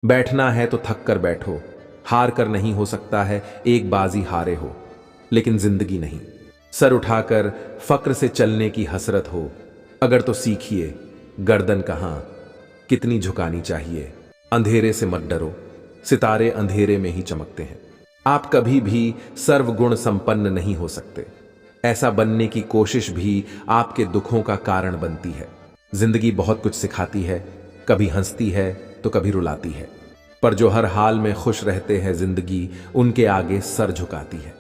बैठना है तो थक कर बैठो, हार कर नहीं हो सकता है एक बाजी हारे हो, लेकिन जिंदगी नहीं। सर उठाकर फक्र से चलने की हसरत हो, अगर तो सीखिए गर्दन कहां कितनी झुकानी चाहिए। अंधेरे से मत डरो, सितारे अंधेरे में ही चमकते हैं। आप कभी भी सर्वगुण संपन्न नहीं हो सकते, ऐसा बनने की कोशिश भी आपके दुखों का कारण बनती है। जिंदगी बहुत कुछ सिखाती है, कभी हंसती है तो कभी रुलाती है, पर जो हर हाल में खुश रहते हैं जिंदगी उनके आगे सर झुकाती है।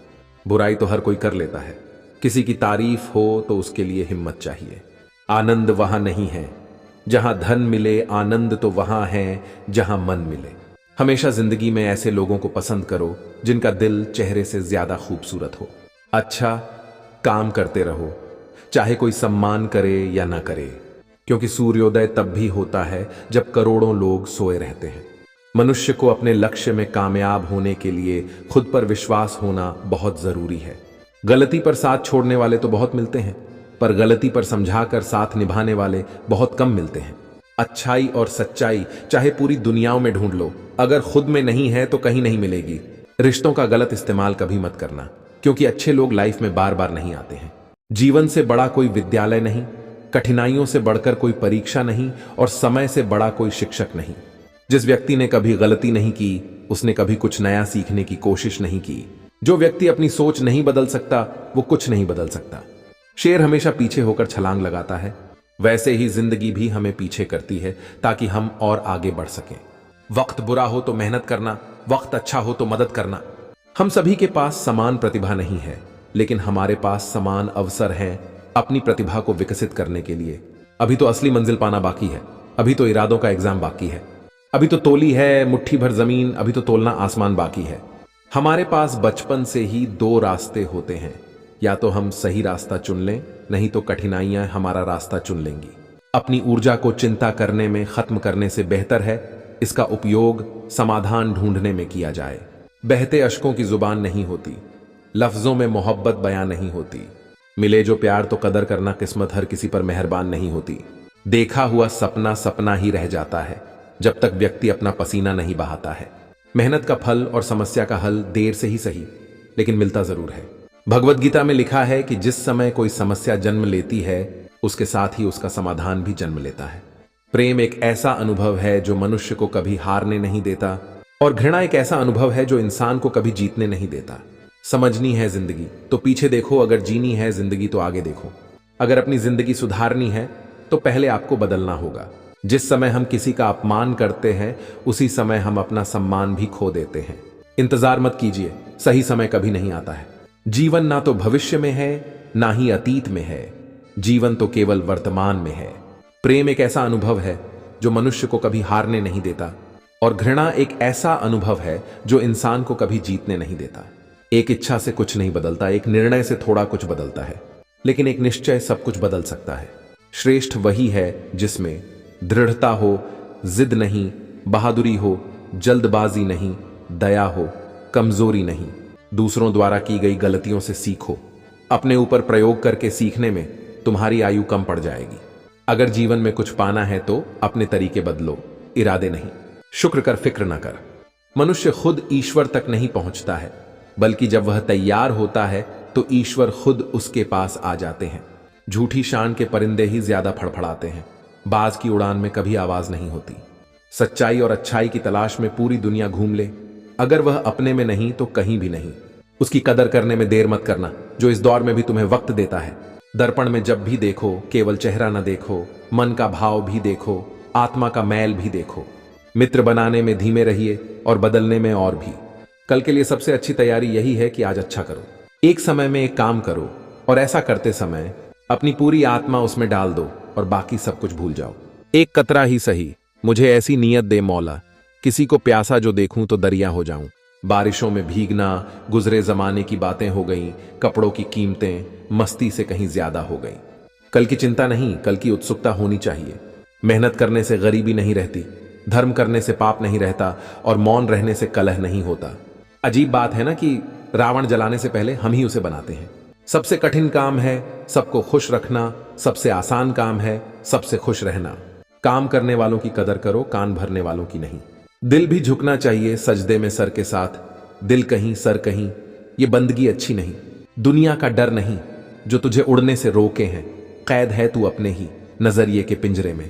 बुराई तो हर कोई कर लेता है, किसी की तारीफ हो तो उसके लिए हिम्मत चाहिए। आनंद वहां नहीं है जहां धन मिले, आनंद तो वहां है जहां मन मिले। हमेशा जिंदगी में ऐसे लोगों को पसंद करो जिनका दिल चेहरे से ज्यादा खूबसूरत हो। अच्छा काम करते रहो, चाहे कोई सम्मान करे या ना करे, क्योंकि सूर्योदय तब भी होता है जब करोड़ों लोग सोए रहते हैं। मनुष्य को अपने लक्ष्य में कामयाब होने के लिए खुद पर विश्वास होना बहुत जरूरी है। गलती पर साथ छोड़ने वाले तो बहुत मिलते हैं, पर गलती पर समझाकर साथ निभाने वाले बहुत कम मिलते हैं। अच्छाई और सच्चाई चाहे पूरी दुनियाओं में ढूंढ लो, अगर खुद में नहीं है तो कहीं नहीं मिलेगी। रिश्तों का गलत इस्तेमाल कभी मत करना, क्योंकि अच्छे लोग लाइफ में बार बार नहीं आते हैं। जीवन से बड़ा कोई विद्यालय नहीं, कठिनाइयों से बढ़कर कोई परीक्षा नहीं, और समय से बड़ा कोई शिक्षक नहीं। जिस व्यक्ति ने कभी गलती नहीं की, उसने कभी कुछ नया सीखने की कोशिश नहीं की। जो व्यक्ति अपनी सोच नहीं बदल सकता, वो कुछ नहीं बदल सकता। शेर हमेशा पीछे होकर छलांग लगाता है, वैसे ही जिंदगी भी हमें पीछे करती है ताकि हम और आगे बढ़ सकें। वक्त बुरा हो तो मेहनत करना, वक्त अच्छा हो तो मदद करना। हम सभी के पास समान प्रतिभा नहीं है, लेकिन हमारे पास समान अवसर हैं अपनी प्रतिभा को विकसित करने के लिए। अभी तो असली मंजिल पाना बाकी है, अभी तो इरादों का एग्जाम बाकी है, अभी तो तोली है मुट्ठी भर जमीन, अभी तो तोलना आसमान बाकी है। हमारे पास बचपन से ही दो रास्ते होते हैं, या तो हम सही रास्ता चुन लें, नहीं तो कठिनाइयां हमारा रास्ता चुन लेंगी। अपनी ऊर्जा को चिंता करने में खत्म करने से बेहतर है इसका उपयोग समाधान ढूंढने में किया जाए। बहते अश्कों की जुबान नहीं होती, लफ्जों में मोहब्बत बयां नहीं होती। मिले जो प्यार तो कदर करना, किस्मत हर किसी पर मेहरबान नहीं होती। देखा हुआ सपना सपना ही रह जाता है जब तक व्यक्ति अपना पसीना नहीं बहाता है। मेहनत का फल और समस्या का हल देर से ही सही, लेकिन मिलता जरूर है। भगवत गीता में लिखा है कि जिस समय कोई समस्या जन्म लेती है, उसके साथ ही उसका समाधान भी जन्म लेता है। प्रेम एक ऐसा अनुभव है जो मनुष्य को कभी हारने नहीं देता, और घृणा एक ऐसा अनुभव है जो इंसान को कभी जीतने नहीं देता। समझनी है जिंदगी तो पीछे देखो, अगर जीनी है जिंदगी तो आगे देखो। अगर अपनी जिंदगी सुधारनी है तो पहले आपको बदलना होगा। जिस समय हम किसी का अपमान करते हैं, उसी समय हम अपना सम्मान भी खो देते हैं। इंतजार मत कीजिए, सही समय कभी नहीं आता है। जीवन ना तो भविष्य में है, ना ही अतीत में है, जीवन तो केवल वर्तमान में है। प्रेम एक ऐसा अनुभव है जो मनुष्य को कभी हारने नहीं देता, और घृणा एक ऐसा अनुभव है जो इंसान को कभी जीतने नहीं देता। एक इच्छा से कुछ नहीं बदलता, एक निर्णय से थोड़ा कुछ बदलता है, लेकिन एक निश्चय सब कुछ बदल सकता है। श्रेष्ठ वही है जिसमें दृढ़ता हो, जिद नहीं, बहादुरी हो, जल्दबाजी नहीं, दया हो, कमजोरी नहीं। दूसरों द्वारा की गई गलतियों से सीखो, अपने ऊपर प्रयोग करके सीखने में तुम्हारी आयु कम पड़ जाएगी। अगर जीवन में कुछ पाना है तो अपने तरीके बदलो, इरादे नहीं। शुक्र कर, फिक्र न कर। मनुष्य खुद ईश्वर तक नहीं पहुंचता है, बल्कि जब वह तैयार होता है तो ईश्वर खुद उसके पास आ जाते हैं। झूठी शान के परिंदे ही ज्यादा फड़फड़ाते हैं, बाज की उड़ान में कभी आवाज नहीं होती। सच्चाई और अच्छाई की तलाश में पूरी दुनिया घूम ले, अगर वह अपने में नहीं तो कहीं भी नहीं। उसकी कदर करने में देर मत करना, जो इस दौर में भी तुम्हें वक्त देता है। दर्पण में जब भी देखो केवल चेहरा न देखो, मन का भाव भी देखो, आत्मा का मैल भी देखो। मित्र बनाने में धीमे रहिए और बदलने में और भी। कल के लिए सबसे अच्छी तैयारी यही है कि आज अच्छा करो। एक समय में एक काम करो, और ऐसा करते समय अपनी पूरी आत्मा उसमें डाल दो और बाकी सब कुछ भूल जाओ। एक कतरा ही सही मुझे ऐसी नीयत दे मौला, किसी को प्यासा जो देखूं तो दरिया हो जाऊं। बारिशों में भीगना गुजरे जमाने की बातें हो गईं, कपड़ों की कीमतें मस्ती से कहीं ज्यादा हो गईं। कल की चिंता नहीं, कल की उत्सुकता होनी चाहिए। मेहनत करने से गरीबी नहीं रहती, धर्म करने से पाप नहीं रहता, और मौन रहने से कलह नहीं होता। अजीब बात है ना कि रावण जलाने से पहले हम ही उसे बनाते हैं। सबसे कठिन काम है सबको खुश रखना, सबसे आसान काम है सबसे खुश रहना। काम करने वालों की कदर करो, कान भरने वालों की नहीं। दिल भी झुकना चाहिए सजदे में सर के साथ, दिल कहीं सर कहीं, ये बंदगी अच्छी नहीं। दुनिया का डर नहीं जो तुझे उड़ने से रोके हैं, कैद है तू अपने ही नजरिए के पिंजरे में।